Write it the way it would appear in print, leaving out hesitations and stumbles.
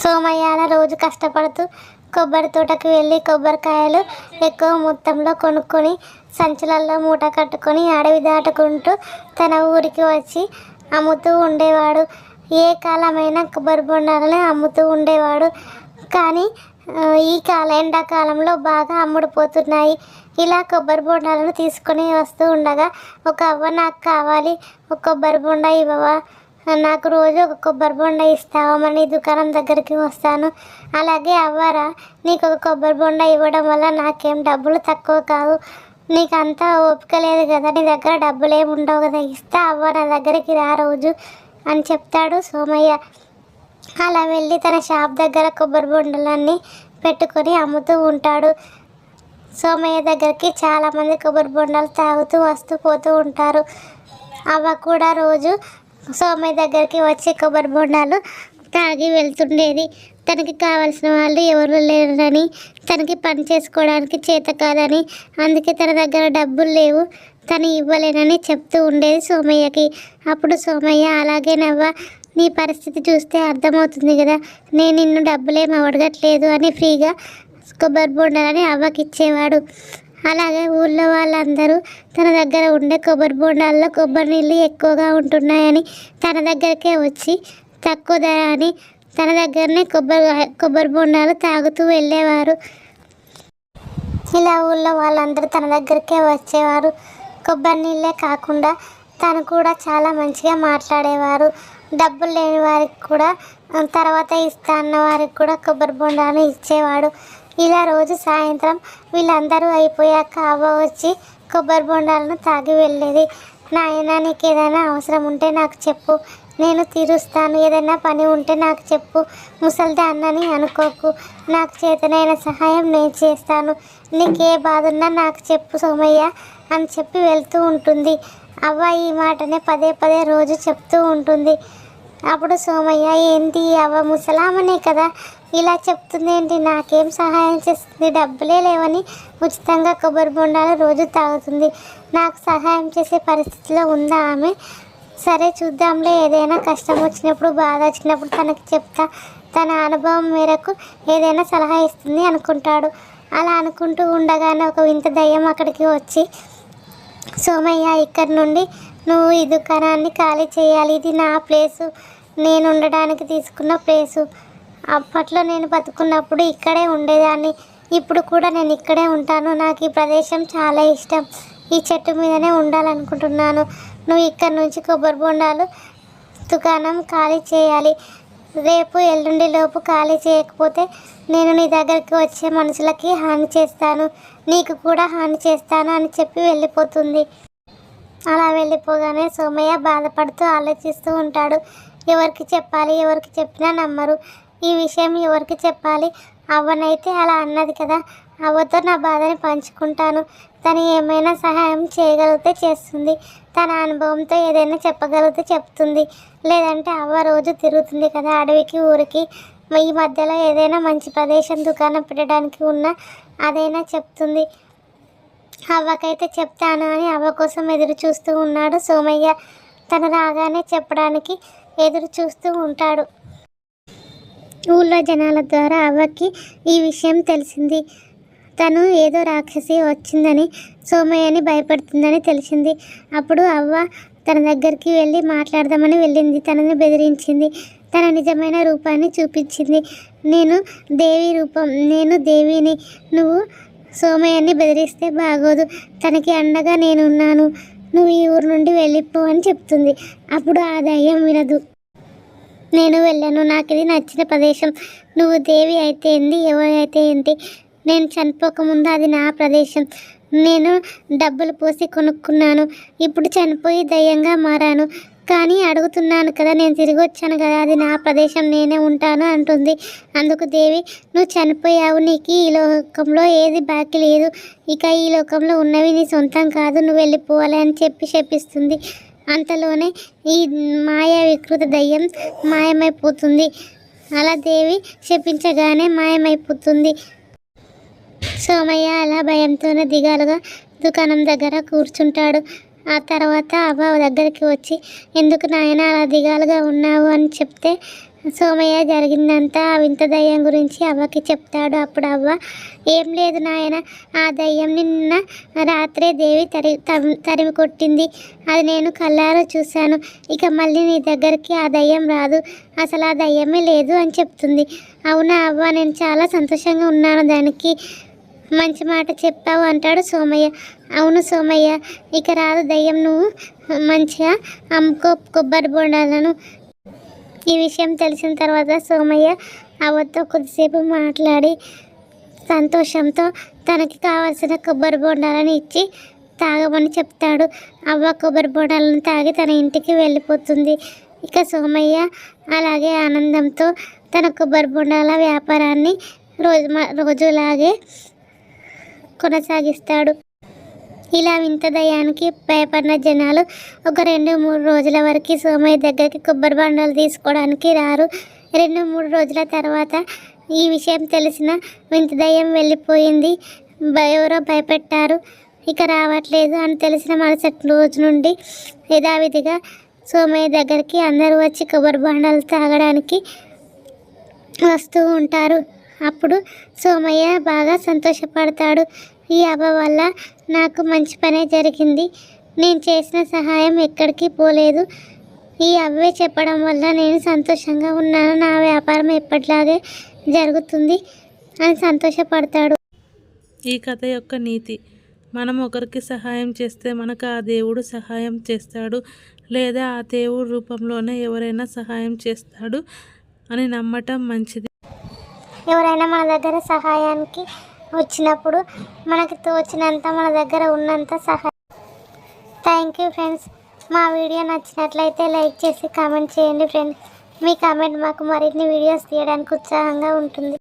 సోమయ్య అలా రోజు కష్టపడుతూ కొబ్బరి తోటకు వెళ్ళి కొబ్బరికాయలు ఎక్కువ మొత్తంలో కొనుక్కొని సంచులలో మూట కట్టుకొని అడవి దాటుకుంటూ తన ఊరికి వచ్చి అమ్ముతూ ఉండేవాడు. ఏ కాలమైనా కొబ్బరి బొండాలని అమ్ముతూ ఉండేవాడు. కానీ ఈ ఎండాకాలంలో బాగా అమ్ముడుపోతున్నాయి. ఇలా కొబ్బరి బొండాలను తీసుకొని వస్తూ ఉండగా ఒక అవ్వ, నాకు కావాలి, ఒక కొబ్బరి బొండ ఇవ్వవా, నాకు రోజు ఒక కొబ్బరి బొండ ఇస్తావా, నీ దుకాణం దగ్గరికి వస్తాను. అలాగే అవ్వరా, నీకు ఒక కొబ్బరి బొండ ఇవ్వడం వల్ల నాకేం డబ్బులు తక్కువ కావు, నీకు అంతా ఓపిక లేదు కదా, నీ దగ్గర డబ్బులు ఏమి ఉండవు కదా, ఇస్తా అవ్వ, నా దగ్గరికి రా రోజు అని చెప్తాడు సోమయ్య. అలా వెళ్ళి తన షాప్ దగ్గర కొబ్బరి బొండలన్నీ పెట్టుకొని అమ్ముతూ ఉంటాడు. సోమయ్య దగ్గరికి చాలామంది కొబ్బరి బొండాలు తాగుతూ వస్తూ పోతూ ఉంటారు. అవ్వ కూడా రోజు సోమయ్య దగ్గరికి వచ్చి కొబ్బరి బొండాలు తాగి వెళ్తుండేది. తనకి కావలసిన వాళ్ళు ఎవరు లేరని, తనకి పని చేసుకోవడానికి చేత కాదని, అందుకే తన దగ్గర డబ్బులు లేవు, తను ఇవ్వలేనని చెప్తూ ఉండేది సోమయ్యకి. అప్పుడు సోమయ్య, అలాగేనవ్వ, నీ పరిస్థితి చూస్తే అర్థమవుతుంది కదా, నేను నిన్ను డబ్బులేం అడగట్లేదు అని ఫ్రీగా కొబ్బరి బొండాలని అవ్వకి ఇచ్చేవాడు. అలాగే ఊళ్ళో వాళ్ళందరూ తన దగ్గర ఉండే కొబ్బరి బొండాల్లో కొబ్బరి నీళ్ళు ఎక్కువగా ఉంటున్నాయని తన దగ్గరికే వచ్చి తక్కువ ధర అని తన దగ్గరనే కొబ్బరి బొండాలు తాగుతూ వెళ్ళేవారు. ఇలా ఊళ్ళో వాళ్ళందరూ తన దగ్గరికే వచ్చేవారు. కొబ్బరి నీళ్ళే కాకుండా తను కూడా చాలా మంచిగా మాట్లాడేవారు. డబ్బులు లేని వారికి కూడా, తర్వాత ఇస్తా అన్న వారికి కూడా కొబ్బరి బొండాలు ఇచ్చేవాడు. ఇలా రోజు సాయంత్రం వీళ్ళందరూ అయిపోయాక అవ్వ వచ్చి కొబ్బరి బొండాలను తాగి వెళ్ళేది. నాయనా, నీకు ఏదైనా అవసరం ఉంటే నాకు చెప్పు, నేను తీరుస్తాను, ఏదైనా పని ఉంటే నాకు చెప్పు, ముసలిదాన్నని అనుకోకు, నాకు చేతనైన సహాయం నేను చేస్తాను, నీకు ఏ బాధ ఉన్నా నాకు చెప్పు సోమయ్య అని చెప్పి వెళ్తూ ఉంటుంది. అవ్వ ఈ మాటనే పదే పదే రోజు చెప్తూ ఉంటుంది. అప్పుడు సోమయ్య, ఏంటి అవ్వ ముసలామనే కదా, ఇలా చెప్తుంది ఏంటి, నాకేం సహాయం చేస్తుంది, డబ్బులే లేవని ఉచితంగా కొబ్బరి బొండాలు రోజు తాగుతుంది, నాకు సహాయం చేసే పరిస్థితిలో ఉందా ఆమె, సరే చూద్దాంలే, ఏదైనా కష్టం వచ్చినప్పుడు బాధ వచ్చినప్పుడు తనకి చెప్తా, తన అనుభవం మేరకు ఏదైనా సలహా ఇస్తుంది అనుకుంటాడు. అలా అనుకుంటూ ఉండగానే ఒక వింత దయ్యం అక్కడికి వచ్చి, సోమయ్య, ఇక్కడి నుండి నువ్వు ఈ దుకాణాన్ని ఖాళీ చేయాలి, ఇది నా ప్లేసు, నేను ఉండడానికి తీసుకున్న ప్లేసు, అప్పట్లో నేను బతుకున్నప్పుడు ఇక్కడే ఉండేదాన్ని, ఇప్పుడు కూడా నేను ఇక్కడే ఉంటాను, నాకు ఈ ప్రదేశం చాలా ఇష్టం, ఈ చెట్టు మీదనే ఉండాలనుకుంటున్నాను, నువ్వు ఇక్కడ నుంచి కొబ్బరి బొండాలు దుకాణం ఖాళీ చేయాలి, రేపు ఎల్లుండి లోపు ఖాళీ చేయకపోతే నేను నీ దగ్గరికి వచ్చే మనుషులకి హాని చేస్తాను, నీకు కూడా హాని చేస్తాను అని చెప్పి వెళ్ళిపోతుంది. అలా వెళ్ళిపోగానే సోమయ్య బాధపడుతూ ఆలోచిస్తూ ఉంటాడు. ఎవరికి చెప్పాలి, ఎవరికి చెప్పినా నమ్మరు, ఈ విషయం ఎవరికి చెప్పాలి, అవ్వనైతే అలా అన్నది కదా, అవ్వతో నా బాధని పంచుకుంటాను, తను ఏమైనా సహాయం చేయగలిగితే చేస్తుంది, తన అనుభవంతో ఏదైనా చెప్పగలిగితే చెప్తుంది, లేదంటే అవ్వ రోజు తిరుగుతుంది కదా అడవికి ఊరికి, ఈ మధ్యలో ఏదైనా మంచి ప్రదేశం దుకాణం పెట్టడానికి ఉన్నా అదైనా చెప్తుంది, అవ్వకైతే చెప్తాను అని అవ్వ కోసం ఎదురు చూస్తూ ఉన్నాడు సోమయ్య. తను రాగానే చెప్పడానికి ఎదురు చూస్తూ ఉంటాడు. ఊళ్ళో జనాల ద్వారా అవ్వకి ఈ విషయం తెలిసింది. తను ఏదో రాక్షసి వచ్చిందని, సోమయ్యని భయపడుతుందని తెలిసింది. అప్పుడు అవ్వ తన దగ్గరికి వెళ్ళి మాట్లాడదామని వెళ్ళింది. తనని బెదిరించింది. తన నిజమైన రూపాన్ని చూపించింది. నేను దేవిని, నువ్వు సోమయ్యని బెదిరిస్తే బాగోదు, తనకి అండగా నేనున్నాను, నువ్వు ఈ ఊరు నుండి వెళ్ళిపో అని చెప్తుంది. అప్పుడు ఆ దయ్యం వినదు. నేను వెళ్ళను, నాకు ఇది నచ్చిన ప్రదేశం, నువ్వు దేవి అయితే ఏంది, ఎవరైతే ఏంటి, నేను చనిపోకముందు అది నా ప్రదేశం, నేను డబ్బులు పోసి కొనుక్కున్నాను, ఇప్పుడు చనిపోయి దయ్యంగా మారాను, కానీ అడుగుతున్నాను కదా, నేను తిరిగి వచ్చాను కదా, అది నా ప్రదేశం, నేనే ఉంటాను అంటుంది. అందుకు దేవి, నువ్వు చనిపోయావు, నీకు ఈ లోకంలో ఏది బాకీ లేదు, ఇక ఈ లోకంలో ఉన్నవి నీ సొంతం కాదు, నువ్వు వెళ్ళిపోవాలి అని చెప్పి శపిస్తుంది. అంతలోనే ఈ మాయా వికృత దయ్యం మాయమైపోతుంది. అలా దేవి శపించగానే మాయమైపోతుంది. సోమయ్య అలా భయంతోనే దిగాలుగా దుకాణం దగ్గర కూర్చుంటాడు. ఆ తర్వాత అవ్వ దగ్గరికి వచ్చి, ఎందుకు నాయన అలా దిగాలుగా ఉన్నావు అని చెప్తే, సోమయ్య జరిగిందంతా ఆ వింత దయ్యం గురించి అవ్వకి చెప్తాడు. అప్పుడు అవ్వ, ఏం లేదు నాయన, ఆ దయ్యం నిన్న రాత్రే దేవి తరిమి కొట్టింది. అది నేను కళ్ళారా చూశాను. ఇక మళ్ళీ నీ దగ్గరికి ఆ దయ్యం రాదు, అసలు ఆ దయ్యమే లేదు అని చెప్తుంది. అవునా అవ్వ, నేను చాలా సంతోషంగా ఉన్నాను, దానికి మంచి మాట చెప్పావు అంటాడు సోమయ్య. అవును సోమయ్య, ఇక రాదు దయ్యం, నువ్వు మంచిగా అమ్ముకో కొబ్బరి బొండాలను. ఈ విషయం తెలిసిన తర్వాత సోమయ్య అవ్వతో కొద్దిసేపు మాట్లాడి సంతోషంతో తనకి కావాల్సిన కొబ్బరి బొండాలను ఇచ్చి తాగమని చెప్తాడు. అవ్వ కొబ్బరి బొండాలను తాగి తన ఇంటికి వెళ్ళిపోతుంది. ఇక సోమయ్య అలాగే ఆనందంతో తన కొబ్బరి బొండాల వ్యాపారాన్ని రోజులాగే కొనసాగిస్తాడు. ఇలా వింత దయ్యానికి భయపడిన జనాలు ఒక 2-3 రోజుల వరకు సోమయ్య దగ్గరికి కొబ్బరి బొండాలు తీసుకోవడానికి రారు. 2-3 రోజుల తర్వాత ఈ విషయం తెలిసిన వింత దయ్యం వెళ్ళిపోయింది, ఎవరో భయపెట్టారు, ఇక రావట్లేదు అని తెలిసిన మరుసటి రోజు నుండి యథావిధిగా సోమయ్య దగ్గరికి అందరూ వచ్చి కొబ్బరి బొండాలు తాగడానికి వస్తూ ఉంటారు. అప్పుడు సోమయ్య బాగా సంతోషపడతాడు. ఈ అవ్వ వల్ల నాకు మంచి పనే జరిగింది, నేను చేసిన సహాయం ఎక్కడికి పోలేదు, ఈ అవ్వే చెప్పడం వల్ల నేను సంతోషంగా ఉన్నాను, నా వ్యాపారం ఎప్పటిలాగే జరుగుతుంది అని సంతోషపడతాడు. ఈ కథ యొక్క నీతి: మనం ఒకరికి సహాయం చేస్తే మనకు ఆ దేవుడు సహాయం చేస్తాడు, లేదా ఆ దేవుడు రూపంలోనే ఎవరైనా సహాయం చేస్తాడు అని నమ్మటం మంచిది. ఎవరైనా మన దగ్గర సహాయానికి వచ్చినప్పుడు మనకి తోచినంత, మన దగ్గర ఉన్నంత సహాయం. Thank you friends. మా వీడియో నచ్చినట్లయితే లైక్ చేసి కామెంట్ చేయండి ఫ్రెండ్స్. మీ కామెంట్ మాకు మరిన్ని వీడియోస్ తీయడానికి ఉత్సాహంగా ఉంటుంది.